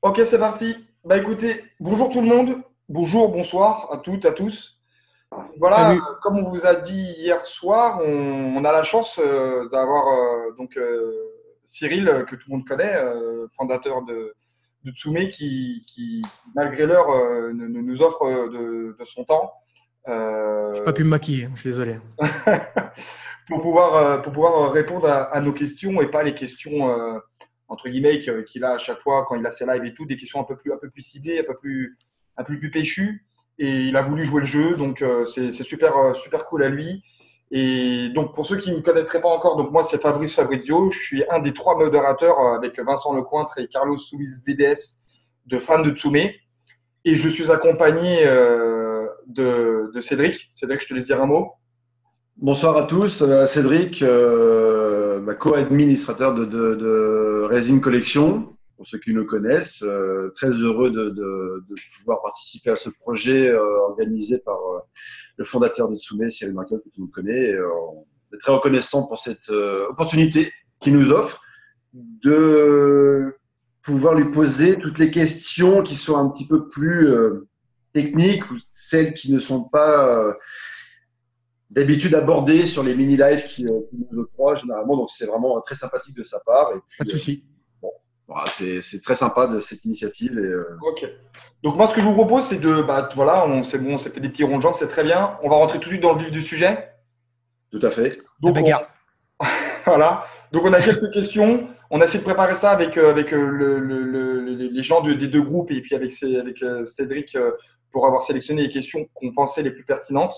Ok, c'est parti. Bah écoutez, bonjour tout le monde. Bonjour, bonsoir à toutes, à tous. Voilà, Salut. comme on vous a dit hier soir, on a la chance d'avoir Cyril, que tout le monde connaît, fondateur de Tsume, qui, malgré l'heure, nous offre de son temps J'ai pas euh, pu me maquiller, je suis désolé. pour pouvoir répondre à nos questions et pas les questions entre guillemets qu'il a à chaque fois quand il a ses lives et tout, des questions un peu plus ciblées, un peu plus péchues. Et il a voulu jouer le jeu, donc c'est super, super cool à lui. Et donc pour ceux qui ne me connaîtraient pas encore, donc moi c'est Fabrice Fabrizio, je suis un des trois modérateurs avec Vincent Lecointre et Carlos Suisse VDS de fans de Tsume. Et je suis accompagné de Cédric. Cédric, je te laisse dire un mot. Bonsoir à tous, Cédric, co-administrateur de Resin Collection, pour ceux qui nous connaissent. Très heureux de pouvoir participer à ce projet organisé par le fondateur de Tsume, Cyril Markel, que tout le monde connaît. On est très reconnaissant pour cette opportunité qu'il nous offre de pouvoir lui poser toutes les questions qui sont un petit peu plus techniques ou celles qui ne sont pas d'habitude abordé sur les mini-lives qui nous octroient généralement. Donc, c'est vraiment très sympathique de sa part. Et Pas de puis, souci. bon, voilà, c'est très sympa de cette initiative. Ok. Donc moi, ce que je vous propose, c'est voilà, c'est bon, on s'est fait des petits ronds de jambes, c'est très bien. On va rentrer tout de suite dans le vif du sujet. Tout à fait. La Donc bagarre. voilà. Donc on a quelques questions. On a essayé de préparer ça avec les gens des deux groupes et puis avec Cédric pour avoir sélectionné les questions qu'on pensait les plus pertinentes.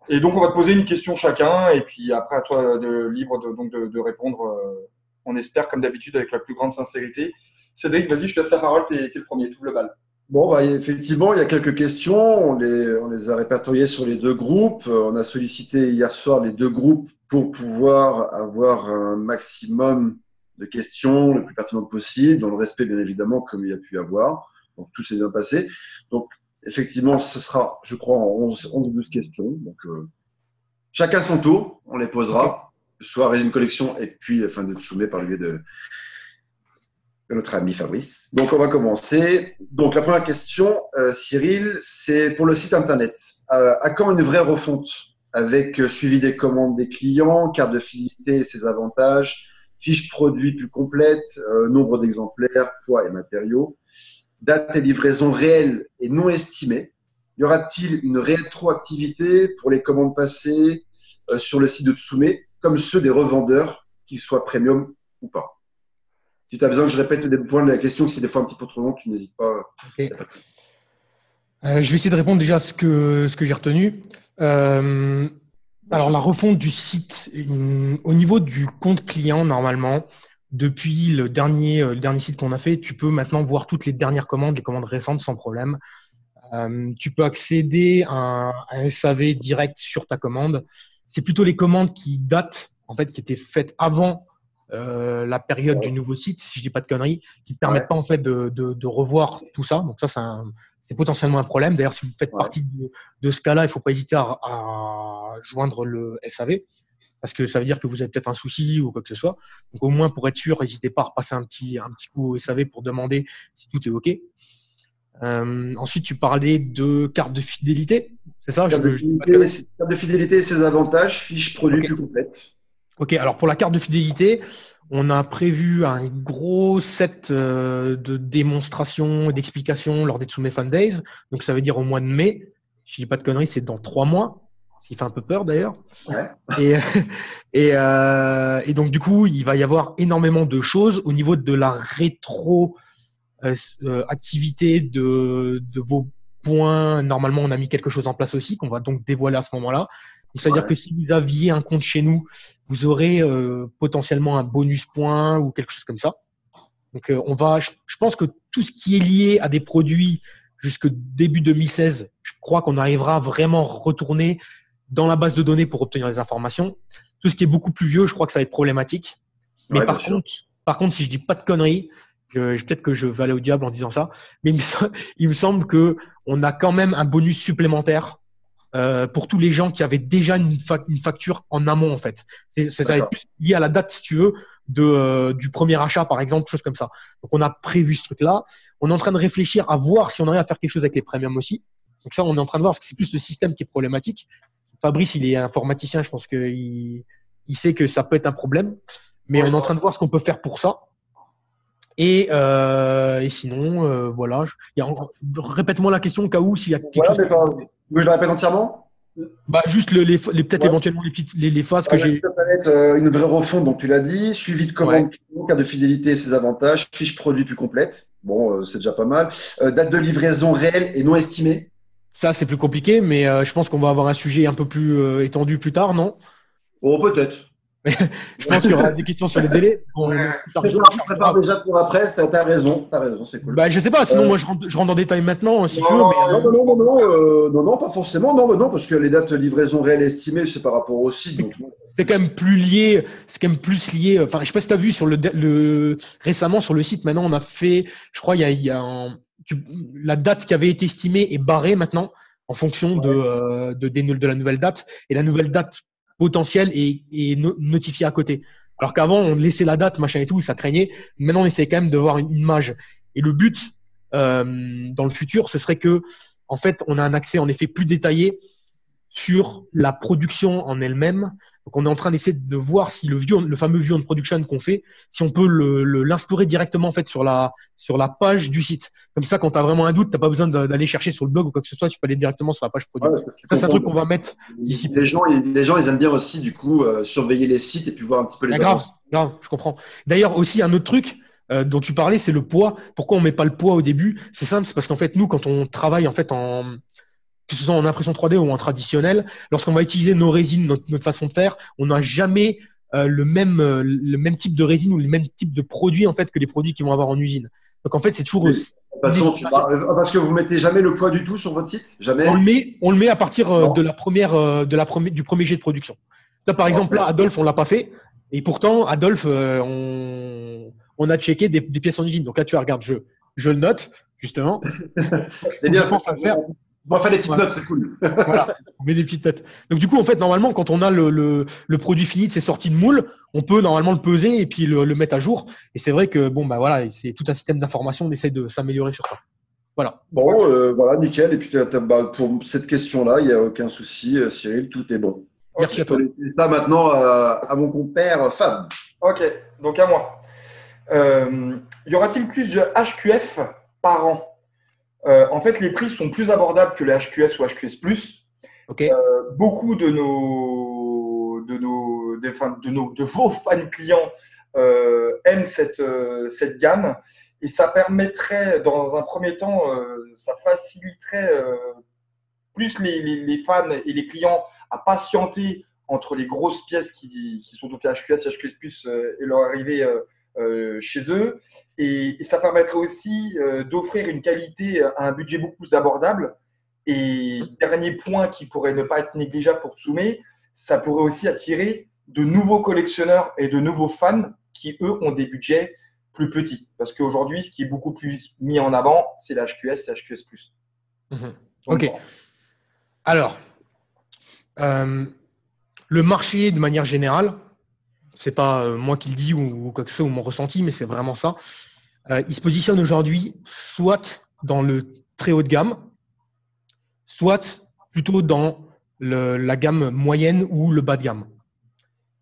Et donc on va te poser une question chacun et puis après à toi libre de répondre. On espère comme d'habitude avec la plus grande sincérité. Cédric, vas-y, je te laisse la parole. T'es le premier, tout le bal. Bon, bah, effectivement, il y a quelques questions. On les a répertoriées sur les deux groupes. On a sollicité hier soir les deux groupes pour pouvoir avoir un maximum de questions le plus pertinentes possible, dans le respect, bien évidemment, comme il y a pu y avoir. Donc, tout s'est bien passé. Donc, effectivement, ce sera, je crois, en 11 ou 12 questions. Donc, chacun son tour, on les Ok. posera, soit Résine Collection et puis fin de Tsoumé par le biais de notre ami Fabrice. Donc on va commencer. Donc la première question, Cyril, c'est pour le site internet. À quand une vraie refonte avec suivi des commandes des clients, carte de fidélité et ses avantages, fiche produit plus complète, nombre d'exemplaires, poids et matériaux, date et livraison réelle et non estimée. Y aura-t-il une rétroactivité pour les commandes passées sur le site de Tsume, comme ceux des revendeurs, qu'ils soient premium ou pas? Si tu as besoin que je répète des points de la question, si c'est des fois un petit peu trop long, tu n'hésites pas. Ok. Je vais essayer de répondre déjà à ce que j'ai retenu. Euh, Bien alors, sûr. la refonte du site, au niveau du compte client, normalement, depuis le dernier site qu'on a fait, tu peux maintenant voir toutes les dernières commandes, les commandes récentes sans problème. Tu peux accéder à un SAV direct sur ta commande. C'est plutôt les commandes qui datent, en fait, qui étaient faites avant la période du Ouais. nouveau site, si je dis pas de conneries, qui ne te permettent Ouais. pas en fait de revoir tout ça. Donc ça, c'est potentiellement un problème. D'ailleurs, si vous faites Ouais. partie de ce cas-là, il faut pas hésiter à joindre le SAV parce que ça veut dire que vous avez peut-être un souci ou quoi que ce soit. Donc au moins pour être sûr, n'hésitez pas à repasser un petit coup au SAV pour demander si tout est OK. Ensuite, tu parlais de carte de fidélité, c'est ça? Je dis pas de conneries. Carte de fidélité et ses avantages, fiche produit Ok. plus complète. Ok. Alors pour la carte de fidélité, on a prévu un gros set de démonstrations et d'explications lors des Tsume Fan Days. Donc ça veut dire au mois de mai. Si je dis pas de conneries, c'est dans 3 mois, ce qui fait un peu peur d'ailleurs. Ouais. Et, et donc du coup, il va y avoir énormément de choses au niveau de la rétro activité de vos points. Normalement, on a mis quelque chose en place aussi qu'on va donc dévoiler à ce moment-là. Donc, c'est-à-dire Ouais. que si vous aviez un compte chez nous, vous aurez potentiellement un bonus point ou quelque chose comme ça. Donc, je pense que tout ce qui est lié à des produits jusque début 2016, je crois qu'on arrivera à vraiment retourner dans la base de données pour obtenir les informations. Tout ce qui est beaucoup plus vieux, je crois que ça va être problématique. Mais Ouais, bien par sûr. contre, par contre, si je dis pas de conneries, peut-être que je vais aller au diable en disant ça, mais il me semble que on a quand même un bonus supplémentaire pour tous les gens qui avaient déjà une facture en amont en fait. Ça va être D'accord. plus lié à la date si tu veux. du premier achat, par exemple, choses comme ça. Donc, on a prévu ce truc-là. On est en train de réfléchir à voir si on arrive à faire quelque chose avec les premiums aussi. Donc ça, on est en train de voir parce que c'est plus le système qui est problématique. Fabrice, il est informaticien, je pense qu'il sait que ça peut être un problème. Mais on est en train de voir ce qu'on peut faire pour ça. Et sinon, voilà. Répète-moi la question au cas où s'il y a quelque chose. Je la répète entièrement. Juste peut-être éventuellement les phases que j'ai. Une vraie refonte, donc tu l'as dit. Suivi de commande, cas de fidélité et ses avantages. Fiche produit plus complète. Bon, c'est déjà pas mal. Date de livraison réelle et non estimée. Ça, c'est plus compliqué, mais je pense qu'on va avoir un sujet un peu plus étendu plus tard, non? Oh, peut-être. Je pense qu'il y aura des questions sur les délais. Je prépare déjà pour après, t'as raison, c'est cool. Je sais pas, sinon moi je rentre en détail maintenant si tu veux. Non, pas forcément, non, parce que les dates de livraison réelle estimées, c'est par rapport au site. Donc... C'est quand même plus lié, enfin je sais pas si tu as vu sur récemment sur le site, maintenant on a fait, je crois la date qui avait été estimée est barrée maintenant en fonction de la nouvelle date, et la nouvelle date potentielle est notifiée à côté. Alors qu'avant, on laissait la date, machin et tout, ça craignait. Maintenant, on essaie quand même de voir une image. Et le but, dans le futur, ce serait que, en fait, on a un accès en effet plus détaillé sur la production en elle-même. Donc, on est en train d'essayer de voir si le fameux view on production qu'on fait, si on peut l'instaurer directement en fait sur la page du site. Comme ça, quand tu as vraiment un doute, tu n'as pas besoin d'aller chercher sur le blog ou quoi que ce soit, tu peux aller directement sur la page produit. Ça, c'est un truc qu'on va mettre ici. Les gens, ils aiment bien aussi, du coup, surveiller les sites et puis voir un petit peu les avances. Grave, je comprends. D'ailleurs, aussi, un autre truc dont tu parlais, c'est le poids. Pourquoi on met pas le poids au début? C'est simple, c'est parce qu'en fait, nous, quand on travaille en fait que ce soit en impression 3D ou en traditionnel, lorsqu'on va utiliser nos résines, notre façon de faire, on n'a jamais le même type de résine ou le même type de produit en fait que les produits qu'ils vont avoir en usine. Donc en fait, c'est toujours. Parce que vous mettez jamais le poids du tout sur votre site, jamais. On le met à partir du premier jet de production. Là, par exemple, là, Adolphe, on l'a pas fait, et pourtant, Adolphe, on a checké des pièces en usine. Donc là, tu vois, regarde, je le note justement. C'est bien ça. On va faire des petites notes, c'est cool. Voilà, on met des petites notes. Donc du coup, en fait, normalement, quand on a le produit fini de ses sorties de moule, on peut normalement le peser et puis le mettre à jour. Et c'est vrai que voilà, c'est tout un système d'information. On essaie de s'améliorer sur ça. Voilà. Bon, voilà, nickel. Et puis pour cette question-là, il n'y a aucun souci, Cyril, tout est bon. Merci à toi. Je peux laisser ça maintenant à mon compère Fab. Ok, donc à moi. Y aura-t-il plus de HQF par an? En fait, les prix sont plus abordables que les HQS ou HQS+. Okay. Beaucoup de vos fans clients aiment cette gamme, et ça permettrait, dans un premier temps, ça faciliterait plus les fans et les clients à patienter entre les grosses pièces qui sont donc les HQS et HQS+, et leur arrivée chez eux, et ça permettrait aussi d'offrir une qualité à un budget beaucoup plus abordable. Et dernier point qui pourrait ne pas être négligeable pour Tsume, ça pourrait aussi attirer de nouveaux collectionneurs et de nouveaux fans qui, eux, ont des budgets plus petits. Parce qu'aujourd'hui, ce qui est beaucoup plus mis en avant, c'est la HQS et HQS+. Ok. Alors, le marché, de manière générale, c'est pas moi qui le dis ou quoi que ce soit ou mon ressenti, mais c'est vraiment ça. Il se positionne aujourd'hui soit dans le très haut de gamme, soit plutôt dans la gamme moyenne ou le bas de gamme.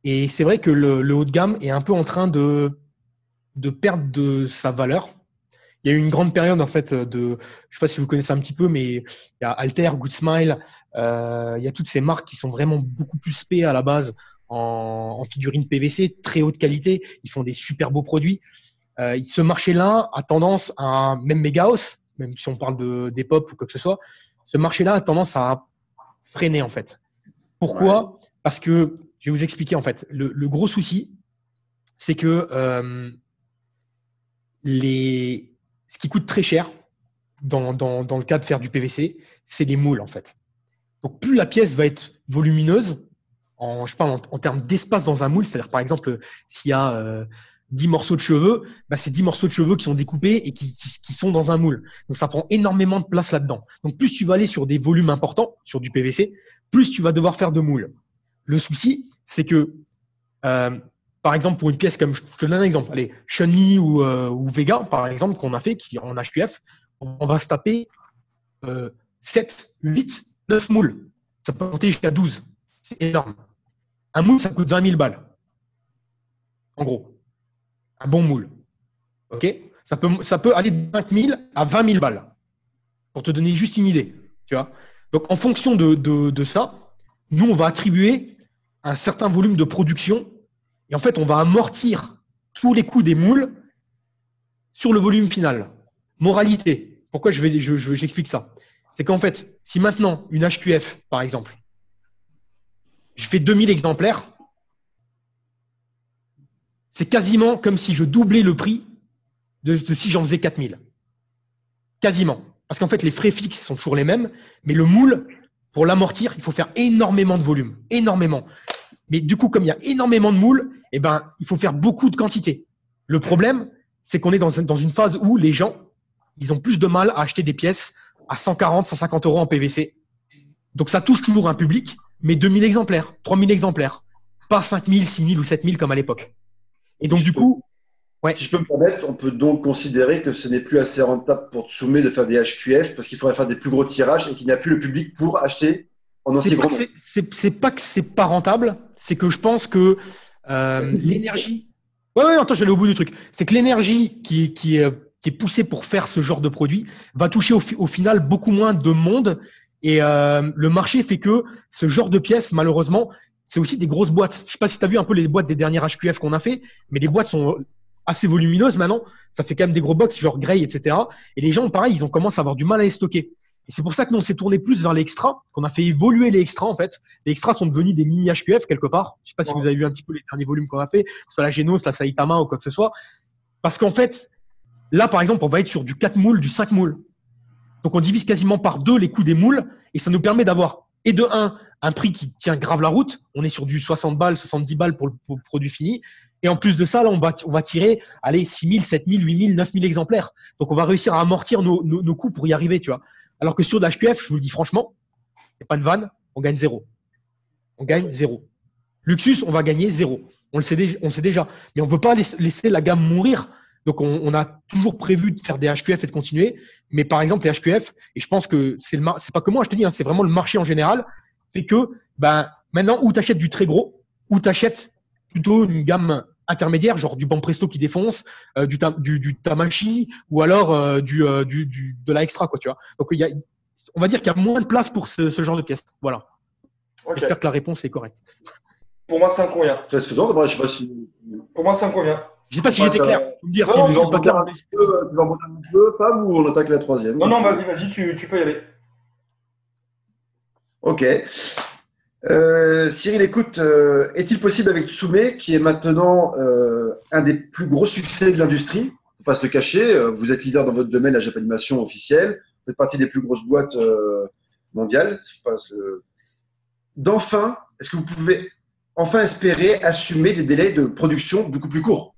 Et c'est vrai que le haut de gamme est un peu en train de perdre de sa valeur. Il y a eu une grande période en fait je sais pas si vous connaissez un petit peu, mais il y a Alter, Good Smile, il y a toutes ces marques qui sont vraiment beaucoup plus spé à la base en figurines PVC, très haute qualité. Ils font des super beaux produits. Ce marché-là a tendance à, même Megahouse, même si on parle des pop ou quoi que ce soit, ce marché-là a tendance à freiner en fait. Pourquoi ? Parce que, je vais vous expliquer en fait, le gros souci, c'est que ce qui coûte très cher dans le cas de faire du PVC, c'est les moules en fait. Donc plus la pièce va être volumineuse, je parle en termes d'espace dans un moule, c'est-à-dire par exemple s'il y a 10 morceaux de cheveux, c'est 10 morceaux de cheveux qui sont découpés et qui sont dans un moule. Donc ça prend énormément de place là-dedans. Donc plus tu vas aller sur des volumes importants, sur du PVC, plus tu vas devoir faire de moules. Le souci, c'est que par exemple, pour une pièce comme, je te donne un exemple, allez, Chun-Li ou Vega, par exemple, qu'on a fait, qui en HQF, on va se taper 7, 8, 9 moules. Ça peut monter jusqu'à 12. C'est énorme. Un moule, ça coûte 20 000 balles. En gros. Un bon moule. OK? Ça peut aller de 5 000 à 20 000 balles. Pour te donner juste une idée. Tu vois? Donc, en fonction de ça, nous, on va attribuer un certain volume de production. Et en fait, on va amortir tous les coûts des moules sur le volume final. Moralité. Pourquoi j'explique ça? C'est qu'en fait, si maintenant, une HQF, par exemple, je fais 2000 exemplaires, c'est quasiment comme si je doublais le prix de si j'en faisais 4000. Quasiment. Parce qu'en fait, les frais fixes sont toujours les mêmes, mais le moule, pour l'amortir, il faut faire énormément de volume. Énormément. Mais du coup, comme il y a énormément de moules, eh ben, il faut faire beaucoup de quantité. Le problème, c'est qu'on est dans une phase où les gens, ils ont plus de mal à acheter des pièces à 140, 150 euros en PVC. Donc, ça touche toujours un public, mais 2000 exemplaires, 3000 exemplaires. Pas 5000, 6000 ou 7000 comme à l'époque. Et donc, du coup, ouais. Si je peux me permettre, on peut donc considérer que ce n'est plus assez rentable pour Tsume de faire des HQF parce qu'il faudrait faire des plus gros tirages et qu'il n'y a plus le public pour acheter en aussi grand nombre. C'est pas que c'est pas rentable, c'est que je pense que l'énergie. Ouais, attends, je vais aller au bout du truc. C'est que l'énergie qui est poussée pour faire ce genre de produit va toucher au final beaucoup moins de monde. Et le marché fait que ce genre de pièces, malheureusement, c'est aussi des grosses boîtes. Je sais pas si tu as vu un peu les boîtes des dernières HQF qu'on a fait, mais les boîtes sont assez volumineuses maintenant. Ça fait quand même des gros box, genre Grey, etc. Et les gens, pareil, ils ont commencé à avoir du mal à les stocker. Et c'est pour ça que nous, on s'est tourné plus vers les extras, qu'on a fait évoluer les extras, en fait. Les extras sont devenus des mini HQF, quelque part. Je sais pas si vous avez vu un petit peu les derniers volumes qu'on a fait, que ce soit la Genos, la Saitama ou quoi que ce soit. Parce qu'en fait, là, par exemple, on va être sur du 4 moules, du 5 moules. Donc, on divise quasiment par 2 les coûts des moules et ça nous permet d'avoir, et de 1, un prix qui tient grave la route. On est sur du 60 balles, 70 balles pour le produit fini. Et en plus de ça, là, on va tirer, allez, 6000, 7000, 8000, 9000 exemplaires. Donc, on va réussir à amortir nos coûts pour y arriver, tu vois. Alors que sur l'HQF, je vous le dis franchement, c'est pas une vanne, on gagne 0. On gagne 0. Luxus, on va gagner 0. On sait déjà. Mais on ne veut pas laisser la gamme mourir. Donc, on a toujours prévu de faire des HQF et de continuer. Mais par exemple, les HQF, et je pense que c'est pas que moi, je te dis, hein, c'est vraiment le marché en général, fait que maintenant, ou tu achètes du très gros, ou tu achètes plutôt une gamme intermédiaire, genre du Banpresto qui défonce, du Tamashi, ou alors de la Extra, quoi, tu vois. Donc, on va dire qu'il y a moins de place pour ce genre de pièces. Voilà. Okay. J'espère que la réponse est correcte. Pour moi, ça me convient. Ça se fait donc, moi, je sais pas si... Pour moi, ça me convient. Je sais pas si j'étais clair. Tu veux en monter un peu, Fab, ou on attaque la troisième? Non, vas-y, tu peux y aller. Ok. Cyril, écoute, est-il possible avec Tsume, qui est maintenant un des plus gros succès de l'industrie, il ne faut pas se le cacher, vous êtes leader dans votre domaine, la Japanimation officielle, vous faites partie des plus grosses boîtes mondiales, d'enfin, est-ce que vous pouvez enfin espérer assumer des délais de production beaucoup plus courts?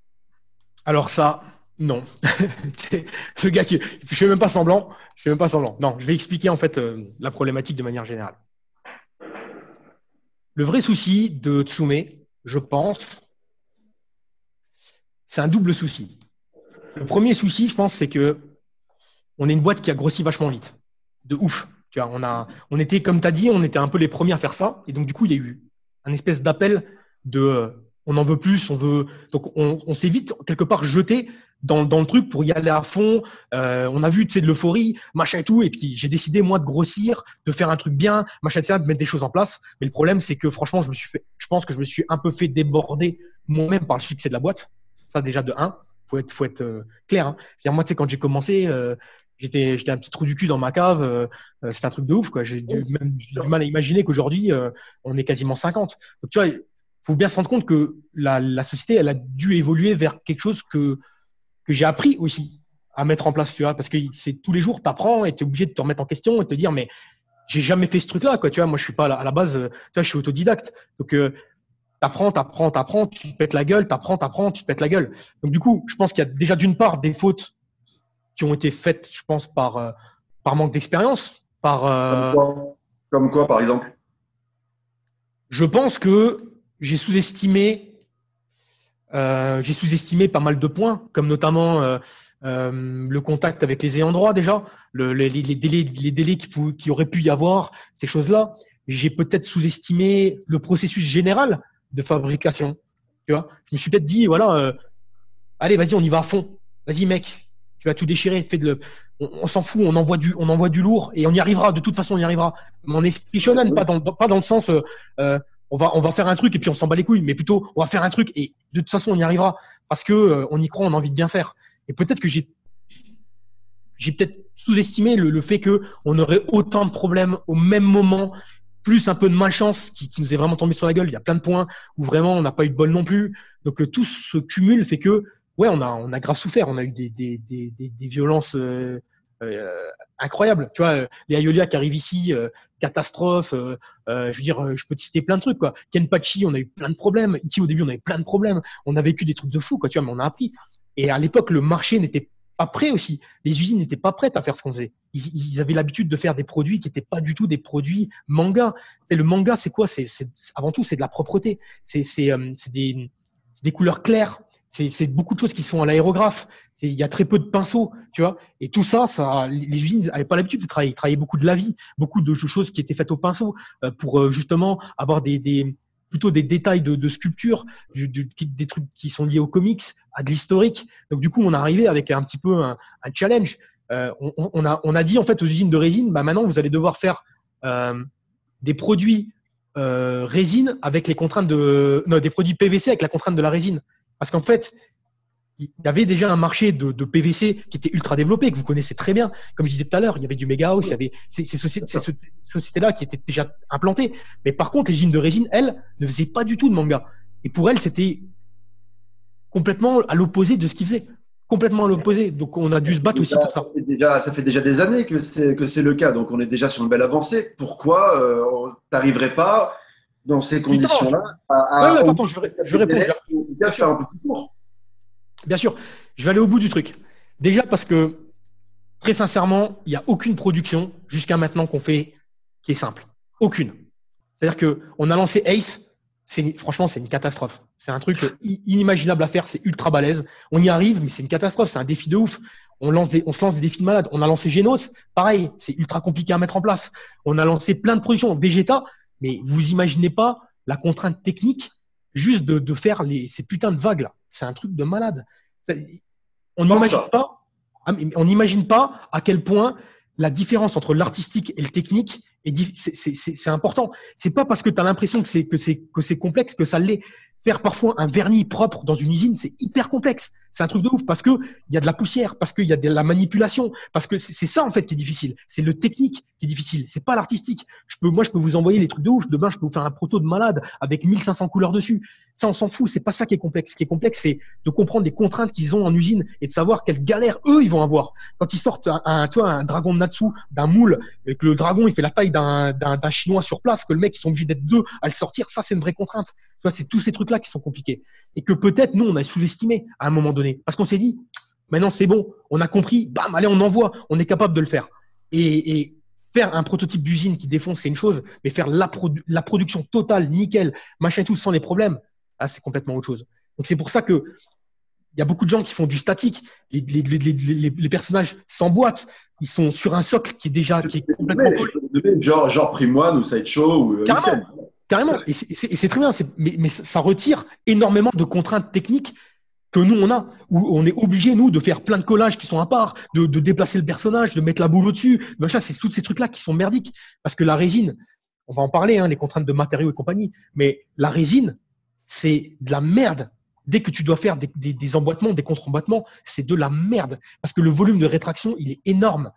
Alors ça, non. Le gars je fais même pas semblant. Non, je vais expliquer en fait la problématique de manière générale. Le vrai souci de Tsume, je pense, c'est un double souci. Le premier souci, je pense, c'est que on est une boîte qui a grossi vachement vite. De ouf. Tu vois, on était, comme tu as dit, on était un peu les premiers à faire ça. Et donc, du coup, il y a eu un espèce d'appel de on en veut plus, on veut. Donc, on s'est vite, quelque part, jeté dans le truc pour y aller à fond. On a vu, tu sais, de l'euphorie, machin et tout. Et puis, j'ai décidé, moi, de grossir, de faire un truc bien, machin, etc., de mettre des choses en place. Mais le problème, c'est que, franchement, je pense que je me suis un peu fait déborder moi-même par le succès de la boîte. Ça, déjà, de 1. Faut être clair. Hein. Moi, tu sais, quand j'ai commencé, j'étais un petit trou du cul dans ma cave. C'était un truc de ouf, quoi. J'ai du mal à imaginer qu'aujourd'hui, on est quasiment 50. Donc, tu vois, il faut bien se rendre compte que la société, elle a dû évoluer vers quelque chose que j'ai appris aussi à mettre en place, tu vois, parce que c'est tous les jours, tu apprends et tu es obligé de te remettre en question et de te dire, mais j'ai jamais fait ce truc-là, quoi. Tu vois, moi, je suis pas à la base, tu vois, je suis autodidacte. Donc, t'apprends, tu te pètes la gueule, t'apprends, tu te pètes la gueule. Donc, du coup, je pense qu'il y a déjà d'une part des fautes qui ont été faites, je pense, par manque d'expérience. Comme quoi, par exemple? Je pense que j'ai sous-estimé J'ai sous-estimé pas mal de points, comme notamment le contact avec les ayants droit déjà, les délais qui auraient pu y avoir, ces choses-là. J'ai peut-être sous-estimé le processus général de fabrication. Tu vois, je me suis peut-être dit, voilà, allez, vas-y, on y va à fond. Vas-y, mec, tu vas tout déchirer. On s'en fout, on envoie du lourd et on y arrivera. De toute façon, on y arrivera. Mon esprit shonen, pas dans le sens, on va faire un truc et puis on s'en bat les couilles, mais plutôt, on va faire un truc et de toute façon, on y arrivera parce que on y croit, on a envie de bien faire. Et peut-être que j'ai peut-être sous-estimé le fait que on aurait autant de problèmes au même moment, plus un peu de malchance qui nous est vraiment tombé sur la gueule. Il y a plein de points où vraiment on n'a pas eu de bol non plus. Donc tout ce cumul fait que ouais, on a grave souffert. On a eu des violences incroyables. Tu vois, les Ayolia qui arrivent ici, catastrophe. Je veux dire, je peux te citer plein de trucs quoi. Kenpachi, on a eu plein de problèmes. Ichi au début, on avait plein de problèmes. On a vécu des trucs de fou quoi. Tu vois, mais on a appris. Et à l'époque, le marché n'était pas prêt aussi. Les usines n'étaient pas prêtes à faire ce qu'on faisait. Ils avaient l'habitude de faire des produits qui n'étaient pas du tout des produits manga. C'est le manga, c'est quoi? Avant tout, c'est de la propreté. C'est des couleurs claires. C'est beaucoup de choses qui sont à l'aérographe. Il y a très peu de pinceaux, tu vois. Et tout ça, les usines n'avaient pas l'habitude de travailler. Ils travaillaient beaucoup de lavis, beaucoup de choses qui étaient faites au pinceau pour justement avoir plutôt des détails de sculpture, des trucs qui sont liés aux comics, à de l'historique. Donc du coup, on est arrivé avec un petit peu un challenge. On a dit en fait aux usines de résine, bah maintenant vous allez devoir faire des produits résine avec les contraintes des produits PVC avec la contrainte de la résine. Parce qu'en fait, il y avait déjà un marché de PVC qui était ultra développé, que vous connaissez très bien. Comme je disais tout à l'heure, il y avait du Mega House, il y avait ces sociétés-là qui étaient déjà implantées. Mais par contre, les usines de résine, elles, ne faisaient pas du tout de manga. Et pour elles, c'était complètement à l'opposé de ce qu'ils faisaient. Complètement à l'opposé. Donc, on a dû se battre aussi pour ça. Ça fait déjà des années que c'est le cas. Donc, on est déjà sur une belle avancée. Pourquoi tu n'arriverais pas dans ces conditions-là attends, je vais répondre. Faire un peu plus court. Bien sûr, je vais aller au bout du truc. Déjà parce que, très sincèrement, il n'y a aucune production jusqu'à maintenant qu'on fait qui est simple. Aucune. C'est-à-dire qu'on a lancé Ace, franchement, c'est une catastrophe. C'est un truc inimaginable à faire, c'est ultra balèze. On y arrive, mais c'est une catastrophe, c'est un défi de ouf. On se lance des défis de malade. On a lancé Genos, pareil, c'est ultra compliqué à mettre en place. On a lancé plein de productions. Vegeta, mais vous imaginez pas la contrainte technique juste de faire ces putains de vagues là. C'est un truc de malade. On n'imagine pas à quel point la différence entre l'artistique et le technique c'est important. C'est pas parce que tu as l'impression que c'est complexe que ça l'est. Faire parfois un vernis propre dans une usine, c'est hyper complexe. C'est un truc de ouf parce que il y a de la poussière, parce qu'il y a de la manipulation, parce que c'est ça en fait qui est difficile. C'est le technique qui est difficile. C'est pas l'artistique. Moi, je peux vous envoyer des trucs de ouf. Demain, je peux vous faire un proto de malade avec 1500 couleurs dessus. Ça, on s'en fout. C'est pas ça qui est complexe. Ce qui est complexe, c'est de comprendre des contraintes qu'ils ont en usine et de savoir quelle galère eux ils vont avoir quand ils sortent un dragon de Natsu d'un moule et que le dragon il fait la taille d'un chinois sur place, que le mec ils sont obligés d'être deux à le sortir. Ça, c'est une vraie contrainte. Tu vois, c'est tous ces trucs-là qui sont compliqués et que peut-être nous on a sous-estimé à un moment donné parce qu'on s'est dit maintenant c'est bon, on a compris, bam, allez on envoie, on est capable de le faire et faire un prototype d'usine qui défonce c'est une chose, mais faire la production totale, nickel, machin et tout sans les problèmes, là c'est complètement autre chose. Donc c'est pour ça que il y a beaucoup de gens qui font du statique, les personnages s'emboîtent, ils sont sur un socle qui est complètement genre Primoine ou Sideshow ou Nixon. Carrément, et c'est très bien, mais ça retire énormément de contraintes techniques que nous on a, où on est obligé nous de faire plein de collages qui sont à part, de déplacer le personnage, de mettre la boule au-dessus, machin, c'est tous ces trucs-là qui sont merdiques, parce que la résine, on va en parler, hein, les contraintes de matériaux et compagnie, mais la résine, c'est de la merde. Dès que tu dois faire des emboîtements, des contre-emboîtements, c'est de la merde, parce que le volume de rétraction, il est énorme.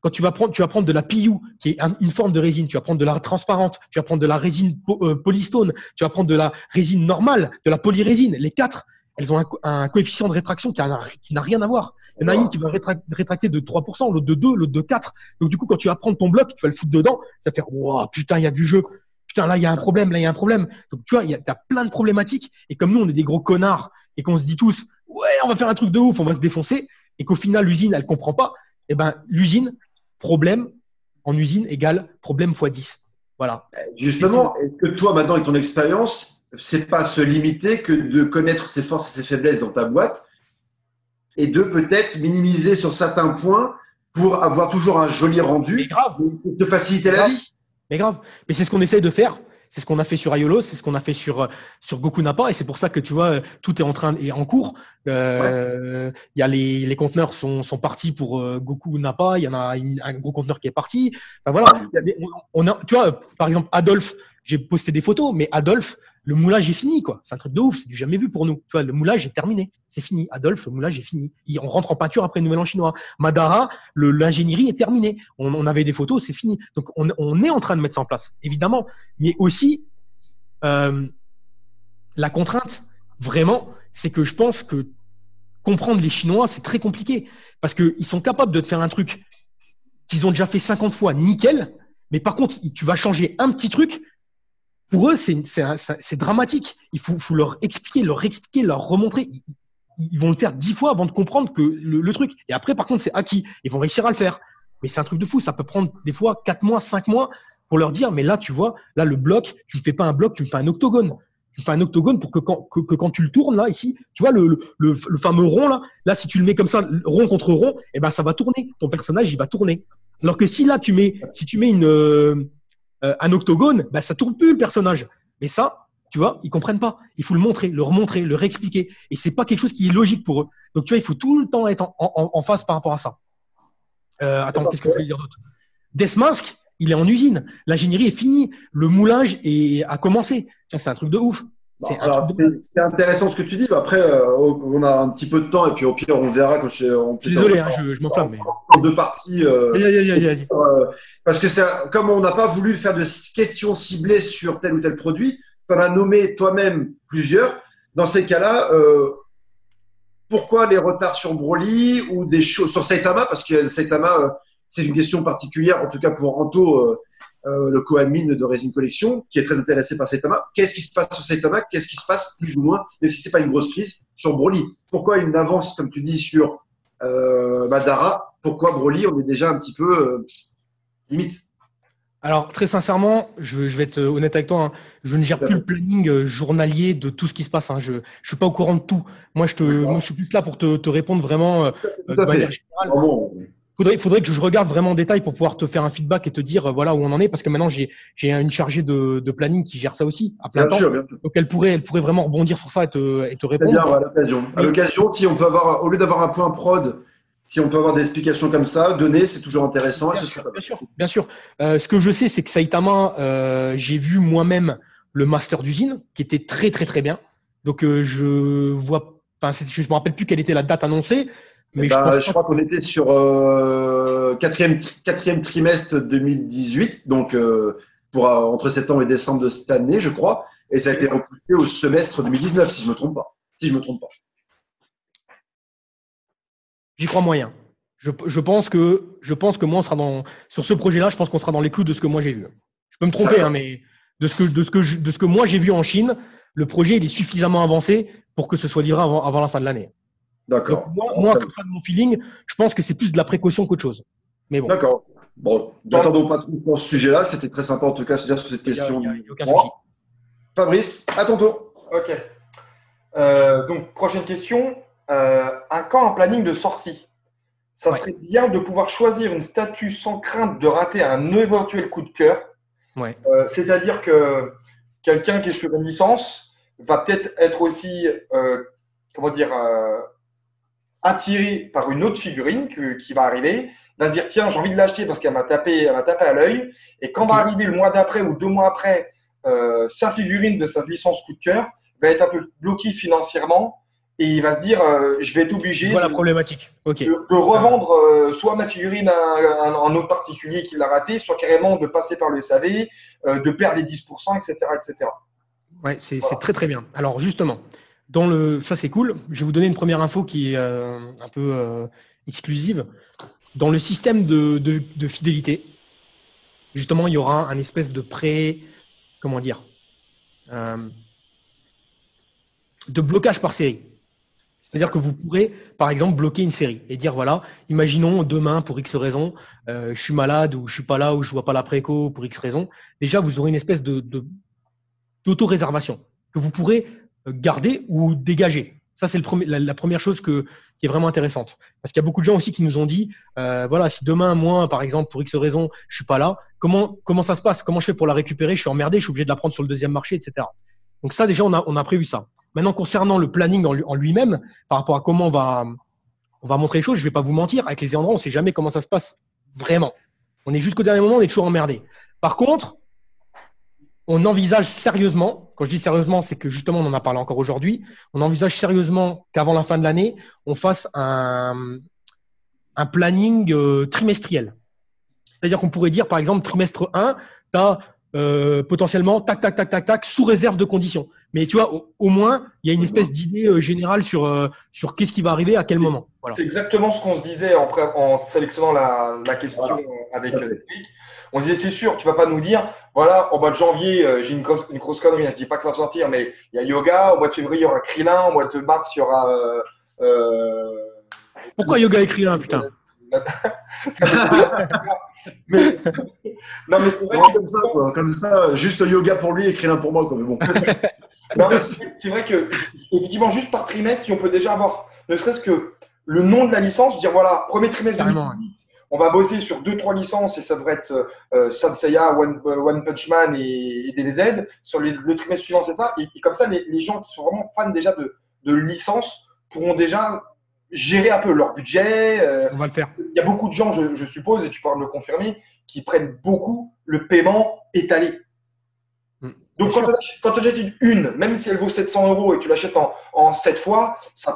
Quand tu vas prendre de la PU, qui est une forme de résine, tu vas prendre de la transparente, tu vas prendre de la résine polystone, tu vas prendre de la résine normale, de la polyrésine. Les quatre, elles ont un coefficient de rétraction qui n'a rien à voir. Il y en a une qui va rétracter de 3%, l'autre de 2, l'autre de 4. Donc du coup, quand tu vas prendre ton bloc, tu vas le foutre dedans, tu vas faire « Wow, putain, il y a du jeu. Putain, là, il y a un problème, là, il y a un problème. » Donc tu vois, tu as plein de problématiques. Et comme nous, on est des gros connards et qu'on se dit tous « Ouais, on va faire un truc de ouf, on va se défoncer. » Et qu'au final, l'usine, elle comprend pas. Eh ben, l'usine, problème en usine égale problème x 10. Voilà. Justement, est-ce que toi, maintenant, avec ton expérience, c'est pas se limiter que de connaître ses forces et ses faiblesses dans ta boîte et de peut-être minimiser sur certains points pour avoir toujours un joli rendu, pour te faciliter la vie. Mais grave. Mais c'est ce qu'on essaye de faire. C'est ce qu'on a fait sur Aiolos, c'est ce qu'on a fait sur Goku Nappa, et c'est pour ça que tu vois, tout est en cours. Il y a les conteneurs sont partis pour Goku Nappa, il y en a un gros conteneur qui est parti. Enfin, voilà. Tu vois, par exemple, Adolphe, j'ai posté des photos, mais Adolphe, le moulage est fini, quoi. C'est un truc de ouf, c'est du jamais vu pour nous. Tu vois, le moulage est terminé, c'est fini. Adolphe, le moulage est fini. On rentre en peinture après le Nouvel An chinois. Madara, l'ingénierie est terminée. On avait des photos, c'est fini. Donc, on est en train de mettre ça en place, évidemment. Mais aussi, la contrainte, vraiment, c'est que je pense que comprendre les Chinois, c'est très compliqué. Parce qu'ils sont capables de te faire un truc qu'ils ont déjà fait 50 fois, nickel. Mais par contre, tu vas changer un petit truc. Pour eux, c'est dramatique. Il faut leur expliquer, leur remontrer. Ils vont le faire 10 fois avant de comprendre que le truc. Et après, par contre, c'est acquis. Ils vont réussir à le faire. Mais c'est un truc de fou. Ça peut prendre des fois 4 mois, 5 mois pour leur dire, mais là, tu vois, là, le bloc, tu ne fais pas un bloc, tu me fais un octogone. Tu me fais un octogone pour que quand tu le tournes, là, ici, tu vois, le fameux rond, là, si tu le mets comme ça, rond contre rond, eh ben, ça va tourner. Ton personnage, il va tourner. Alors que si là, tu mets un octogone, bah, ça tourne plus le personnage. Mais ça, tu vois, ils comprennent pas. Il faut le montrer, le remontrer, le réexpliquer. Et c'est pas quelque chose qui est logique pour eux. Donc, tu vois, il faut tout le temps être en face par rapport à ça. Attends, qu'est-ce que je voulais dire d'autre? Deathmask, il est en usine. L'ingénierie est finie. Le moulage a commencé. C'est un truc de ouf. C'est intéressant ce que tu dis. Après, on a un petit peu de temps et puis au pire, on verra quand désolé, je m'enflamme. En deux parties. Parce que comme on n'a pas voulu faire de questions ciblées sur tel ou tel produit, tu en as nommé toi-même plusieurs. Dans ces cas-là, pourquoi les retards sur Broly ou des choses sur Saitama? Parce que Saitama, c'est une question particulière, en tout cas pour Anto. Le co-admin de Resin Collection, qui est très intéressé par Saitama. Qu'est-ce qui se passe sur Saitama? Qu'est-ce qui se passe plus ou moins, même si c'est pas une grosse crise, sur Broly? Pourquoi une avance, comme tu dis, sur Madara? Pourquoi Broly, on est déjà un petit peu limite? Alors, très sincèrement, je vais être honnête avec toi, hein, je ne gère plus le planning journalier de tout ce qui se passe. Hein, je ne suis pas au courant de tout. Moi, je suis plus là pour te répondre vraiment de manière générale. Il faudrait que je regarde vraiment en détail pour pouvoir te faire un feedback et te dire voilà où on en est, parce que maintenant j'ai une chargée de planning qui gère ça aussi à plein temps. Bien sûr. Donc elle pourrait vraiment rebondir sur ça et te répondre. Bien, à l'occasion. À l'occasion, si on peut avoir, au lieu d'avoir un point prod, si on peut avoir des explications comme ça, données, c'est toujours intéressant. Bien sûr. Ce que je sais, c'est que Saitama, j'ai vu moi-même le master d'usine qui était très très très bien. Donc je me rappelle plus quelle était la date annoncée. Mais je crois qu'on était sur quatrième trimestre 2018, donc entre septembre et décembre de cette année, je crois, et ça a été repoussé au semestre 2019, si je me trompe pas. J'y crois moyen. Je pense que moi, on sera sur ce projet-là, je pense qu'on sera dans les clous de ce que moi j'ai vu. Je peux me tromper, hein, mais de ce que moi j'ai vu en Chine, le projet il est suffisamment avancé pour que ce soit livré avant la fin de l'année. D'accord. Moi, comme ça, de mon feeling, je pense que c'est plus de la précaution qu'autre chose. Mais bon. D'accord. Bon, n'attendons pas trop sur ce sujet-là. C'était très sympa, en tout cas, de se dire sur cette question. Il n'y a aucun souci. Fabrice, à ton tour. Ok. Donc, prochaine question. Quand un planning de sortie, ça serait bien de pouvoir choisir une statue sans crainte de rater un éventuel coup de cœur. Ouais. C'est-à-dire que quelqu'un qui est sur une licence va peut-être être aussi, attiré par une autre figurine qui va arriver, va se dire tiens, j'ai envie de l'acheter parce qu'elle m'a tapé à l'œil. Et quand va arriver le mois d'après ou 2 mois après, sa figurine de sa licence coup de cœur va être un peu bloqué financièrement et il va se dire je vais être obligé la problématique. De revendre soit ma figurine à un autre particulier qui l'a raté, soit carrément de passer par le SAV, de perdre les 10%, etc. etc. Ouais, c'est très très bien. Alors justement, ça c'est cool. Je vais vous donner une première info qui est un peu exclusive. Dans le système de fidélité, justement, il y aura un espèce de de blocage par série. C'est-à-dire que vous pourrez, par exemple, bloquer une série et dire voilà, imaginons demain pour X raison, je suis malade ou je suis pas là ou je vois pas la préco pour X raison. Déjà, vous aurez une espèce d'auto-réservation. que vous pourrez garder ou dégager. Ça, c'est la première chose qui est vraiment intéressante. Parce qu'il y a beaucoup de gens aussi qui nous ont dit, voilà, si demain, moi, par exemple, pour X raison, je suis pas là, comment ça se passe? Comment je fais pour la récupérer? Je suis emmerdé, je suis obligé de la prendre sur le deuxième marché, etc. Donc ça, déjà, on a prévu ça. Maintenant, concernant le planning en lui-même, par rapport à comment on va montrer les choses, je vais pas vous mentir, avec les endroits, on sait jamais comment ça se passe vraiment. On est jusqu'au dernier moment, on est toujours emmerdé. Par contre, on envisage sérieusement, quand je dis sérieusement, c'est que justement, on en a parlé encore aujourd'hui, on envisage sérieusement qu'avant la fin de l'année, on fasse un planning trimestriel. C'est-à-dire qu'on pourrait dire, par exemple, trimestre 1, tu as potentiellement tac, tac, tac, tac, tac, sous réserve de conditions. Mais tu vois, au moins, il y a une espèce d'idée générale sur qu'est-ce qui va arriver à quel moment. Voilà. C'est exactement ce qu'on se disait en sélectionnant la question avec Eric. On se disait, c'est sûr, tu vas pas nous dire, voilà, au mois de janvier, j'ai une grosse connerie, je dis pas que ça va sortir, mais il y a yoga, au mois de février, il y aura Krillin, au mois de mars, il y aura… Pourquoi yoga et Krillin, putain? Non, mais c'est vrai que comme ça, juste yoga pour lui et Krillin pour moi. Mais bon. Non, mais c'est vrai que, effectivement, juste par trimestre, si on peut déjà avoir, ne serait-ce que le nom de la licence, dire voilà, premier trimestre 2018, on va bosser sur 2-3 licences et ça devrait être Sanseiya, One Punch Man et DBZ. Sur le trimestre suivant, c'est ça. Et comme ça, les gens qui sont vraiment fans déjà de licences pourront déjà gérer un peu leur budget. On va le faire. Il y a beaucoup de gens, je suppose, et tu peux me le confirmer, qui prennent beaucoup le paiement étalé. Donc, quand tu achètes une, même si elle vaut 700 € et que tu l'achètes en 7 fois, ça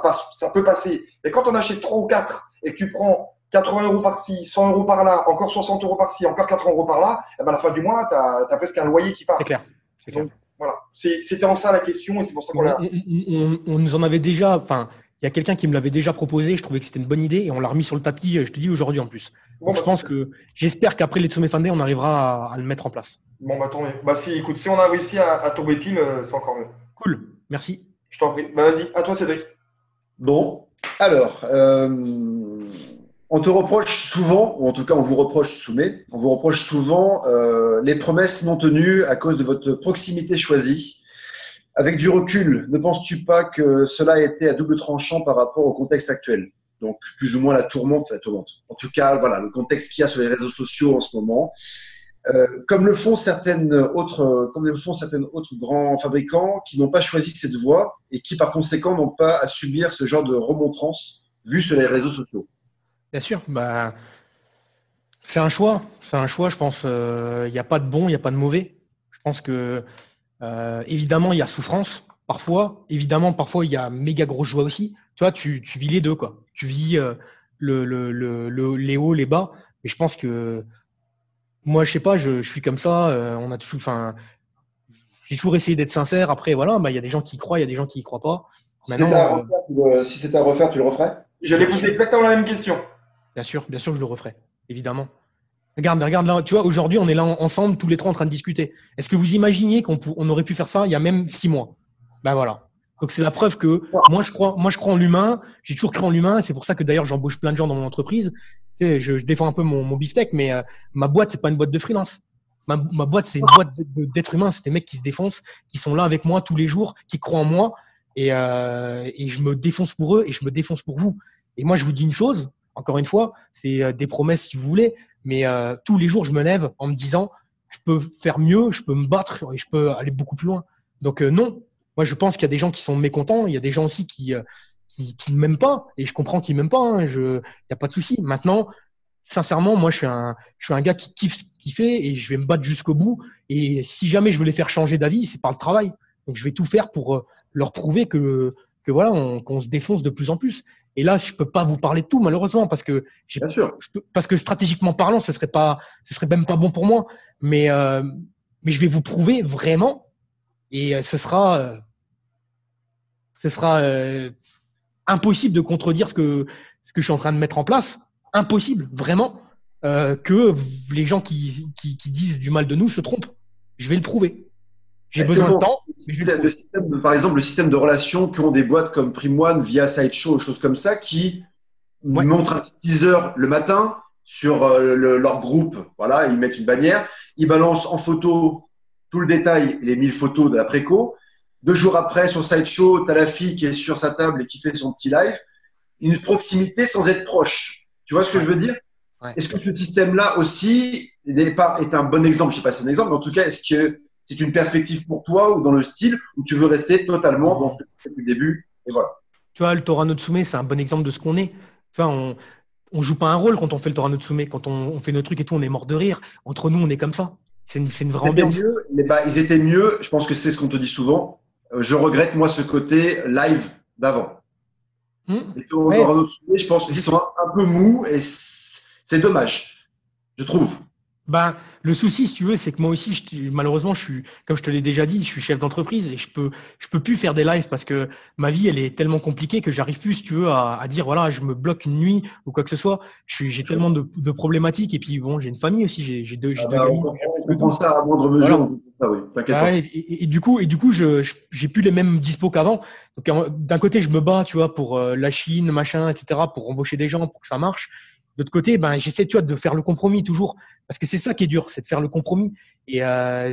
peut passer. Mais quand on achète 3 ou 4 et que tu prends 80 € par-ci, 100 € par-là, encore 60 € par-ci, encore 80 € par-là, à la fin du mois, tu as presque un loyer qui part. C'est clair. Donc, voilà. C'était en ça la question et c'est pour ça qu'on l'a… On nous en avait déjà… Enfin, il y a quelqu'un qui me l'avait déjà proposé. Je trouvais que c'était une bonne idée et on l'a remis sur le tapis, je te dis, aujourd'hui en plus. Donc, j'espère qu'après les Tsumé Fan Day, on arrivera à le mettre en place. Bon, bah tant mieux. Bah écoute, si on a réussi à tomber pile, c'est encore mieux. Cool, merci. Je t'en prie. Bah vas-y, à toi Cédric. Bon, alors, on te reproche souvent, ou en tout cas on vous reproche Tsumé, on vous reproche souvent les promesses non tenues à cause de votre proximité choisie. Avec du recul, ne penses-tu pas que cela a été à double tranchant par rapport au contexte actuel? Donc, plus ou moins la tourmente. En tout cas, voilà, le contexte qu'il y a sur les réseaux sociaux en ce moment. Comme le font certaines autres grands fabricants qui n'ont pas choisi cette voie et qui, par conséquent, n'ont pas à subir ce genre de remontrance vu sur les réseaux sociaux. Bien sûr, bah, c'est un choix. C'est un choix, je pense. Il n'y a pas de bon, il n'y a pas de mauvais. Je pense que évidemment, il y a souffrance parfois. Évidemment, parfois, il y a méga grosse joie aussi. Tu vois, tu vis les deux, quoi. Tu vis les hauts, les bas. Et je pense que moi, je sais pas, je suis comme ça. J'ai toujours essayé d'être sincère. Après, voilà, bah, il y a des gens qui y croient, il y a des gens qui y croient pas. Maintenant, si c'était à refaire, tu le referais? J'allais poser exactement la même question. Bien sûr, je le referai, évidemment. Regarde là, tu vois, aujourd'hui, on est là ensemble, tous les trois en train de discuter. Est-ce que vous imaginiez qu'on aurait pu faire ça il y a même 6 mois? Ben voilà. Donc c'est la preuve que moi je crois en l'humain. J'ai toujours cru en l'humain. C'est pour ça que d'ailleurs j'embauche plein de gens dans mon entreprise. Tu sais, je défends un peu mon beefsteak, mais ma boîte c'est pas une boîte de freelance. Ma boîte c'est une boîte d'êtres humains. C'est des mecs qui se défoncent, qui sont là avec moi tous les jours, qui croient en moi et je me défonce pour eux et je me défonce pour vous. Et moi je vous dis une chose. Encore une fois, c'est des promesses si vous voulez, mais tous les jours je me lève en me disant je peux faire mieux, je peux me battre et je peux aller beaucoup plus loin. Donc non. Moi, je pense qu'il y a des gens qui sont mécontents. Il y a des gens aussi qui ne m'aiment pas. Et je comprends qu'ils ne m'aiment pas. Hein. Il n'y a pas de souci. Maintenant, sincèrement, moi, je suis un gars qui kiffe ce qu'il fait et je vais me battre jusqu'au bout. Et si jamais je veux les faire changer d'avis, c'est par le travail. Donc, je vais tout faire pour leur prouver que voilà, qu'on se défonce de plus en plus. Et là, je peux pas vous parler de tout, malheureusement, parce que parce que stratégiquement parlant, ce serait même pas bon pour moi. Mais je vais vous prouver vraiment. Et ce sera impossible de contredire ce que je suis en train de mettre en place. Impossible, vraiment, que les gens qui disent du mal de nous se trompent. Je vais le prouver. J'ai besoin de temps. Mais je vais le système, par exemple, le système de relations qu'ont des boîtes comme Prime One via Sideshow, choses comme ça, qui montrent un petit teaser le matin sur leur groupe. Voilà, ils mettent une bannière, ils balancent en photo tout le détail, les 1000 photos de la préco. 2 jours après, sur Sideshow, tu as la fille qui est sur sa table et qui fait son petit live. Une proximité sans être proche. Tu vois ce que je veux dire? Ouais. Est-ce que ce système-là aussi est un bon exemple? Je sais pas si c'est un exemple, mais en tout cas, est-ce que c'est une perspective pour toi ou dans le style où tu veux rester totalement dans ce que tu fais depuis le début? Et voilà. Tu vois, le Torah no Tsume, c'est un bon exemple de ce qu'on est. Tu vois, on joue pas un rôle quand on fait le Torah no Tsume. Quand on fait nos trucs et tout, on est mort de rire. Entre nous, on est comme ça. C'est une vraie ambiance. Ils étaient mieux. Je pense que c'est ce qu'on te dit souvent. Je regrette, moi, ce côté live d'avant. Les Torah no Tsume, je pense qu'ils sont un peu mous et c'est dommage, je trouve. Ben, le souci, si tu veux, c'est que moi aussi, malheureusement, comme je te l'ai déjà dit, je suis chef d'entreprise et je peux plus faire des lives parce que ma vie, elle est tellement compliquée que j'arrive plus, si tu veux, à dire, voilà, je me bloque une nuit ou quoi que ce soit. J'ai tellement de problématiques et puis bon, j'ai une famille aussi, j'ai deux gamines. On comprend ça à moindre mesure. Voilà. Oui, t'inquiète pas. Et du coup, j'ai plus les mêmes dispos qu'avant. Donc, d'un côté, je me bats, tu vois, pour la Chine, machin, etc., pour embaucher des gens, pour que ça marche. D'autre côté, ben, j'essaie, tu vois, de faire le compromis toujours. Parce que c'est ça qui est dur, c'est de faire le compromis. Et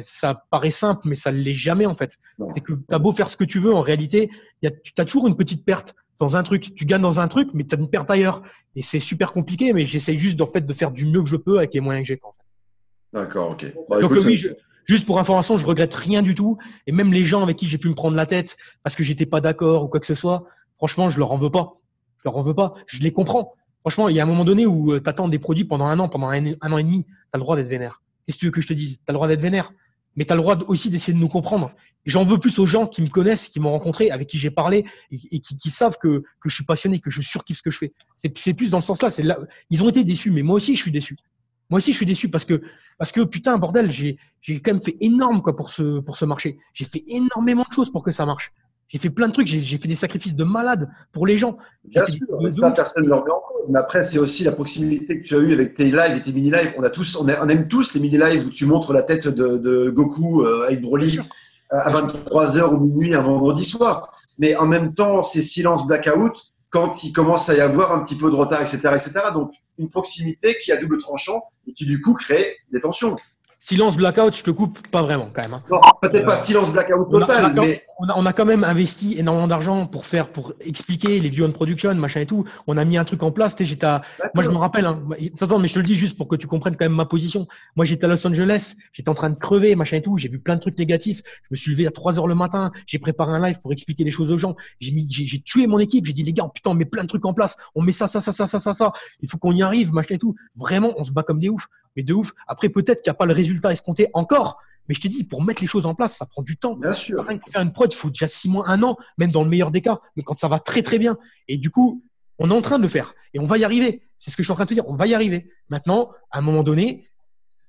ça paraît simple, mais ça ne l'est jamais, en fait. C'est que tu as beau faire ce que tu veux, en réalité, tu as toujours une petite perte dans un truc. Tu gagnes dans un truc, mais tu as une perte ailleurs. Et c'est super compliqué, mais j'essaie juste, en fait, de faire du mieux que je peux avec les moyens que j'ai. En fait. D'accord, ok. Bon, Donc écoute, oui, juste pour information, je regrette rien du tout. Et même les gens avec qui j'ai pu me prendre la tête parce que j'étais pas d'accord ou quoi que ce soit, franchement, je leur en veux pas. Je leur en veux pas. Je les comprends. Franchement, il y a un moment donné où tu attends des produits pendant un an, pendant un an et demi, tu as le droit d'être vénère. Qu'est-ce que tu veux que je te dise? Tu as le droit d'être vénère. Mais tu as le droit aussi d'essayer de nous comprendre. Et j'en veux plus aux gens qui me connaissent, qui m'ont rencontré, avec qui j'ai parlé et qui savent que je suis passionné, que je surkiffe ce que je fais. C'est plus dans le sens-là. Ils ont été déçus, mais moi aussi, je suis déçu. Moi aussi, je suis déçu parce que putain, bordel, j'ai quand même fait énorme quoi pour ce marché. J'ai fait énormément de choses pour que ça marche. J'ai fait plein de trucs, j'ai fait des sacrifices de malade pour les gens. Bien sûr, ça, personne ne le remet en cause. Mais après, c'est aussi la proximité que tu as eue avec tes lives et tes mini-lives. On aime tous les mini-lives où tu montres la tête de Goku avec Broly à 23h ou minuit un vendredi soir. Mais en même temps, ces silences blackout, quand il commence à y avoir un petit peu de retard, etc., etc. Donc, une proximité qui a double tranchant et qui, du coup, crée des tensions. Silence blackout, je te coupe pas vraiment quand même. Hein. Non, peut-être pas silence blackout total, mais on a quand même investi énormément d'argent pour expliquer les view on production, machin et tout. On a mis un truc en place. Moi, je me rappelle. Hein, attends, mais je te le dis juste pour que tu comprennes quand même ma position. Moi, j'étais à Los Angeles, j'étais en train de crever, machin et tout. J'ai vu plein de trucs négatifs. Je me suis levé à 3 heures le matin. J'ai préparé un live pour expliquer les choses aux gens. J'ai tué mon équipe. J'ai dit les gars, putain, on met plein de trucs en place. On met ça. Il faut qu'on y arrive, machin et tout. Vraiment, on se bat comme des oufs. Mais de ouf. Après, peut-être qu'il n'y a pas le résultat escompté encore. Mais je t'ai dit, pour mettre les choses en place, ça prend du temps. Bien sûr. Pour faire une prod, il faut déjà 6 mois, 1 an, même dans le meilleur des cas. Mais quand ça va très, très bien. Et du coup, on est en train de le faire. Et on va y arriver. C'est ce que je suis en train de te dire. On va y arriver. Maintenant, à un moment donné,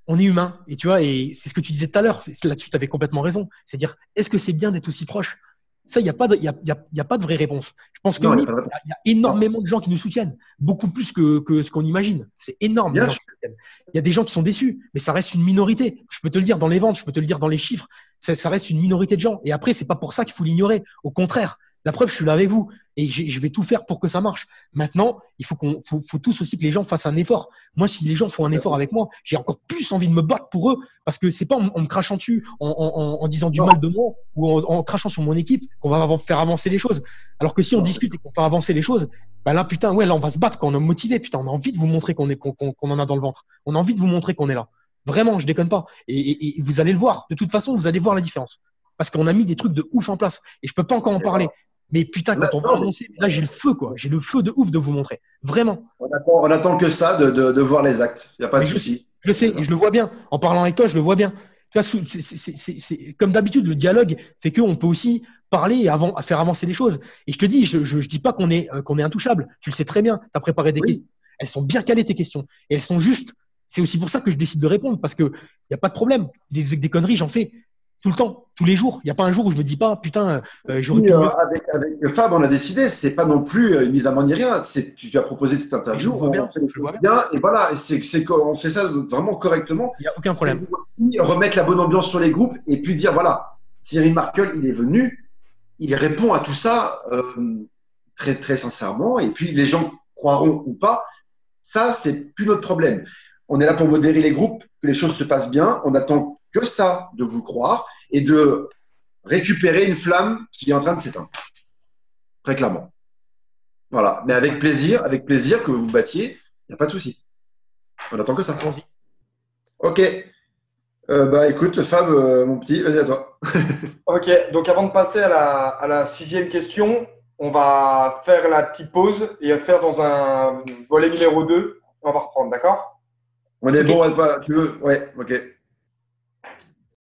on est humain. Et tu vois, et c'est ce que tu disais tout à l'heure. Là-dessus, tu avais complètement raison. C'est-à-dire, est-ce que c'est bien d'être aussi proche? Ça, il n'y a pas de vraie réponse. Je pense que oui, il y a énormément de gens qui nous soutiennent, beaucoup plus que ce qu'on imagine. C'est énorme. Il y a des gens qui sont déçus, mais ça reste une minorité. Je peux te le dire dans les ventes, je peux te le dire dans les chiffres. Ça reste une minorité de gens. Et après, c'est pas pour ça qu'il faut l'ignorer. Au contraire, la preuve, je suis là avec vous et je vais tout faire pour que ça marche. Maintenant, il faut tous aussi que les gens fassent un effort. Moi, si les gens font un effort avec moi, j'ai encore plus envie de me battre pour eux parce que c'est pas en me crachant dessus, en disant du mal de moi ou en crachant sur mon équipe qu'on va faire avancer les choses. Alors que si on discute et qu'on fait avancer les choses, bah là, putain, ouais, là, on va se battre quand on est motivé. Putain, on a envie de vous montrer qu'on en a dans le ventre. On a envie de vous montrer qu'on est là. Vraiment, je déconne pas. Et vous allez le voir. De toute façon, vous allez voir la différence. Parce qu'on a mis des trucs de ouf en place. Et je peux pas encore en parler. Mais putain, quand on va annoncer, là, j'ai le feu, quoi. J'ai le feu de ouf de vous montrer. Vraiment. On attend que ça, de voir les actes. Il n'y a pas de souci. Je sais, et je le vois bien. En parlant avec toi, je le vois bien. Tu vois, comme d'habitude, le dialogue fait qu'on peut aussi parler et à faire avancer les choses. Et je te dis, je dis pas qu'on est intouchable. Tu le sais très bien. Tu as préparé des questions. Elles sont bien calées, tes questions. Et elles sont justes. C'est aussi pour ça que je décide de répondre, parce que il n'y a pas de problème. Des conneries, j'en fais. Tout le temps, tous les jours. Il n'y a pas un jour où je me dis pas, putain, j'aurais pu. Avec Fab, on a décidé, c'est pas non plus une mise à mort ni rien. Tu as proposé cette interview, on fait les choses bien, et voilà, c'est qu'on fait ça vraiment correctement. Il n'y a aucun problème. Et remettre la bonne ambiance sur les groupes et puis dire, voilà, Cyril Markel, il est venu, il répond à tout ça très, très sincèrement, et puis les gens croiront ou pas, ça, c'est plus notre problème. On est là pour modérer les groupes, que les choses se passent bien, on attend que ça de vous croire et de récupérer une flamme qui est en train de s'éteindre. Très clairement. Voilà. Mais avec plaisir que vous vous battiez, il n'y a pas de souci. On attend que ça. Allons-y. Ok. Écoute, Fab, mon petit, vas-y à toi. Ok, donc avant de passer à la sixième question, on va faire la petite pause et faire dans un volet numéro 2. On va reprendre, d'accord? On est Ok. bon, tu veux? Ouais, ok.